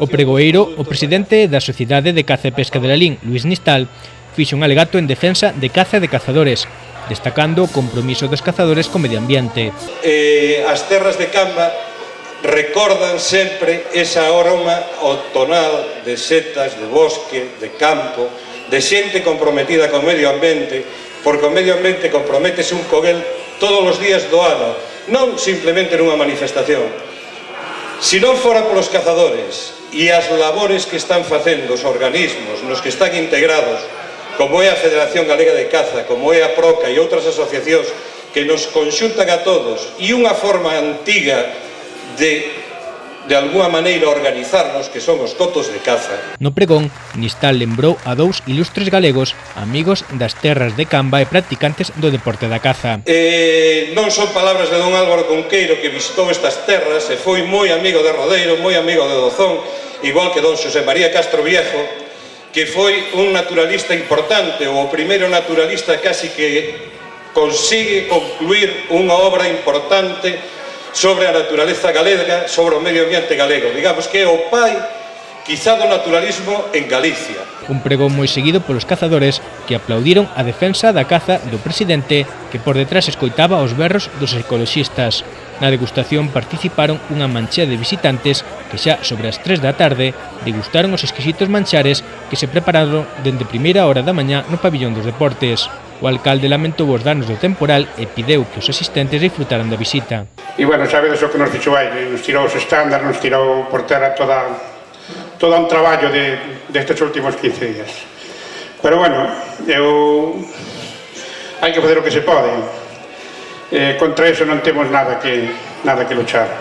O pregoeiro, o presidente da Sociedade de Caza e Pesca de Lalín, Luís Nistal, fixo un alegato en defensa de caza e de cazadores, destacando o compromiso dos cazadores co medio ambiente. As terras de Camba recordan sempre esa aroma outonal de setas, de bosque, de campo, de xente comprometida co medio ambiente, porque o medio ambiente comprométese un coguel todos os días do ano, non simplemente nunha manifestación. Se non fora polos cazadores e as labores que están facendo os organismos nos que están integrados, como é a Federación Galega de Caza, como é a Proca e outras asociacións que nos conxuntan a todos, e unha forma antiga de alguna maneira organizarnos, que son os cotos de caza. No pregón, Nistal lembrou a dous ilustres galegos, amigos das terras de Camba e practicantes do deporte da caza. Non son palabras de don Álvaro Conqueiro, que visitou estas terras e foi moi amigo de Rodeiro, moi amigo de Dozón, igual que don Xosé María Castro Viejo, que foi un naturalista importante, o primeiro naturalista casi que consigue concluir unha obra importante sobre a naturaleza galega, sobre o medio ambiente galego. Digamos que é o pai, quizá, do naturalismo en Galicia. Un pregón moi seguido polos cazadores que aplaudiron a defensa da caza do presidente, que por detrás escoitaba os berros dos ecoloxistas. Na degustación participaron unha manchea de visitantes que xa sobre as 3 da tarde degustaron os exquisitos manchares que se prepararon dende primeira hora da mañá no pabillón dos deportes. O alcalde lamentou os danos do temporal e pideu que os asistentes disfrutaran da visita. E, bueno, sabedes o que nos dixo aí, nos tirou os estándares, nos tirou por terra todo un traballo destes últimos 15 días. Pero, bueno, hai que fazer o que se pode. Contra eso non temos nada que luchar.